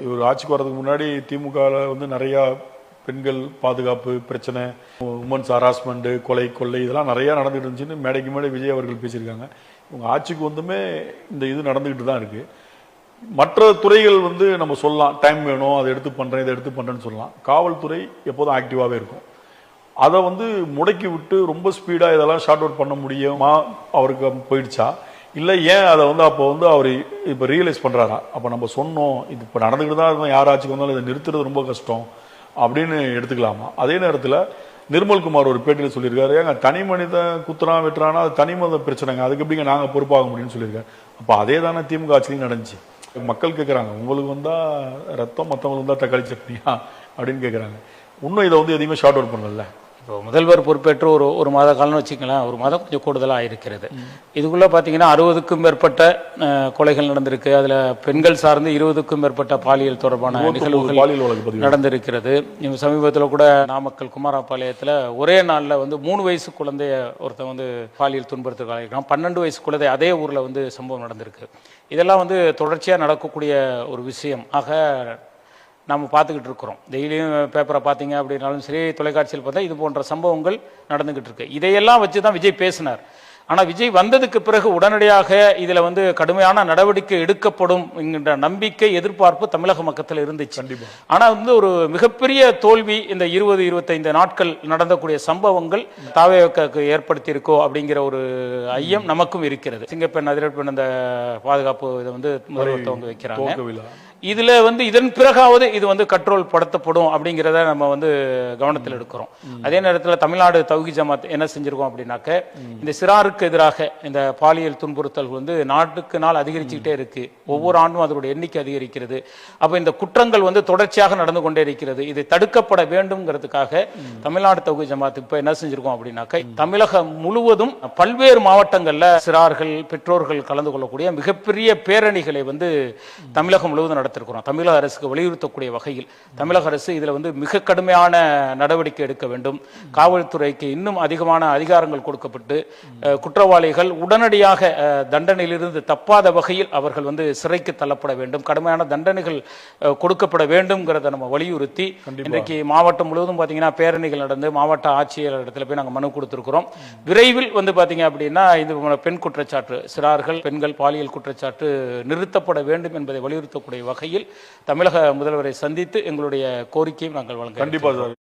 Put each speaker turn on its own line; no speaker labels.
இவர் ஆட்சிக்கு வர்றதுக்கு முன்னாடி திமுகவில் வந்து நிறையா பெண்கள் பாதுகாப்பு பிரச்சனை, உமன்ஸ் ஹராஸ்மெண்ட், கொலை கொள்ளை இதெல்லாம் நிறையா நடந்துகிட்டு இருந்துச்சுன்னு மேடைக்கு மேடை விஜய் அவர்கள் பேசியிருக்காங்க. இவங்க ஆட்சிக்கு வந்துமே இந்த இது நடந்துகிட்டு தான் இருக்கு. மற்ற துறைகள் வந்து நம்ம சொல்லலாம், டைம் வேணும், அதை எடுத்து பண்ணுறேன் இதை எடுத்து பண்ணுறேன்னு சொல்லலாம். காவல்துறை எப்போதும் ஆக்டிவாகவே இருக்கும். அதை வந்து முடக்கி விட்டு ரொம்ப ஸ்பீடாக இதெல்லாம் ஷார்ட் அவுட் பண்ண முடியுமா அவருக்கு போயிடுச்சா, இல்லை ஏன் அதை வந்து அப்போ வந்து அவர் இப்போ ரியலைஸ் பண்ணுறாரா? அப்போ நம்ம சொன்னோம் இது இப்போ நடந்துக்கிட்டு தான் இருக்கும், யார் ஆட்சிக்கு வந்தாலும் இதை நிறுத்துறது ரொம்ப கஷ்டம் அப்படின்னு எடுத்துக்கலாமா? அதே நேரத்தில் நிர்மல்குமார் ஒரு பேட்டியில் சொல்லியிருக்காரு, ஏங்க தனி மனிதன் குத்துறான் வெட்டுறானா அது தனி மனித பிரச்சனைங்க, அதுக்கு எப்படிங்க நாங்கள் பொறுப்பாக முடியும்னு சொல்லியிருக்காரு. அப்போ அதே தானே திமுக ஆட்சியிலையும் நடந்துச்சு. மக்கள் கேட்குறாங்க, உங்களுக்கு வந்தால் ரத்தம் மற்றவங்களுக்கு வந்தால் தக்காளி சட்னியா அப்படின்னு கேட்குறாங்க. இன்னும் இதை வந்து எதையுமே ஷார்ட் அவுட் பண்ணல.
இப்போ முதல்வர் பொறுப்பேற்று ஒரு மாத காலம்னு வச்சுக்கலாம், ஒரு மாதம் கொஞ்சம் கூடுதலாக இருக்கிறது. இதுக்குள்ளே பார்த்தீங்கன்னா 60க்கும் மேற்பட்ட கொலைகள் நடந்திருக்கு. அதில் பெண்கள் சார்ந்து 20க்கும் மேற்பட்ட பாலியல் தொடர்பான நிகழ்வுகள் நடந்திருக்கிறது. சமீபத்தில் கூட நாமக்கல் குமாரபாளையத்தில் ஒரே நாளில் வந்து 3 வயசு குழந்தைய ஒருத்தன் வந்து பாலியல் துன்புறுத்தல் 12 வயசு குழந்தை அதே ஊரில் வந்து சம்பவம் நடந்திருக்கு. இதெல்லாம் வந்து தொடர்ச்சியாக நடக்கக்கூடிய ஒரு விஷயம். ஆக நம்ம பார்த்துக்கிட்டு இருக்கிறோம். டெய்லியும் பேப்பரை பார்த்தீங்க அப்படின்னாலும் சரி, தொலைக்காட்சியில் பார்த்தா இது போன்ற சம்பவங்கள் நடந்துக்கிட்டு இருக்கு. இதையெல்லாம் வச்சு தான் விஜய் பேசினார். ஆனால் விஜய் வந்ததுக்கு பிறகு உடனடியாக இதில் வந்து கடுமையான நடவடிக்கை எடுக்கப்படும் என்கின்ற நம்பிக்கை, எதிர்பார்ப்பு தமிழக மக்கத்தில் இருந்துச்சு. ஆனால் வந்து ஒரு மிகப்பெரிய தோல்வி இந்த 20-25 நாட்கள் நடந்தக்கூடிய சம்பவங்கள் தாவேக்கு ஏற்படுத்தி இருக்கோ அப்படிங்கிற ஒரு ஐயம் நமக்கும் இருக்கிறது. சிங்கப்பெண் அதிரப்பெண் அந்த பாதுகாப்பு இதை வந்து முதல்வர் வைக்கிறாங்க. இதுல வந்து இதன் பிறகாவது இது வந்து கண்ட்ரோல் படுத்தப்படும் அப்படிங்கிறத நம்ம வந்து கவனத்தில் எடுக்கிறோம். அதே நேரத்தில் தமிழ்நாடு தௌஹீத் ஜமாத் என்ன செஞ்சிருக்கோம் அப்படின்னாக்க, இந்த சிறாருக்கு எதிராக இந்த பாலியல் துன்புறுத்தல் வந்து நாட்டுக்கு நாள் அதிகரிச்சுக்கிட்டே இருக்கு. ஒவ்வொரு ஆண்டும் அதோட எண்ணிக்கை அதிகரிக்கிறது. அப்ப இந்த குற்றங்கள் வந்து தொடர்ச்சியாக நடந்து கொண்டே இருக்கிறது. இது தடுக்கப்பட வேண்டும்ங்கிறதுக்காக தமிழ்நாடு தௌஹீத் ஜமாத் இப்ப என்ன செஞ்சிருக்கோம் அப்படின்னாக்க, தமிழகம் முழுவதும் பல்வேறு மாவட்டங்கள்ல சிறார்கள் பெற்றோர்கள் கலந்து கொள்ளக்கூடிய மிகப்பெரிய பேரணிகளை வந்து தமிழகம் முழுவதும் நடத்திருக்கிறோம். தமிழக அரசுக்கு வலியுறுத்தக்கூடிய வகையில் தமிழக அரசு இதுல வந்து மிக கடுமையான நடவடிக்கை எடுக்க வேண்டும். காவல்துறைக்கு இன்னும் அதிகமான அதிகாரங்கள் கொடுக்கப்பட்டு குற்றவாளிகள் உடனடியாக தண்டனையிலிருந்து தப்பாத வகையில் அவர்கள் வந்து சிறைக்கு தள்ளப்பட வேண்டும். கடுமையான தண்டனைகள் கொடுக்கப்பட வேண்டும்ங்கிறத நம்ம வலியுறுத்தி இன்றைக்கு மாவட்டம் முழுவதும் பாத்தீங்கன்னா பேரணிகள் நடந்து மாவட்ட ஆட்சியர் இடத்துல போய் நாங்கள் மனு கொடுத்திருக்கிறோம். விரைவில் வந்து பாத்தீங்க அப்படின்னா இது பெண் குற்றச்சாட்டு, சிறார்கள் பெண்கள் பாலியல் குற்றச்சாட்டு நிறுத்தப்பட வேண்டும் என்பதை வலியுறுத்தக்கூடிய வகையில் தமிழக முதல்வரை சந்தித்து எங்களுடைய கோரிக்கையும் நாங்கள் வழங்க.
கண்டிப்பா சார்.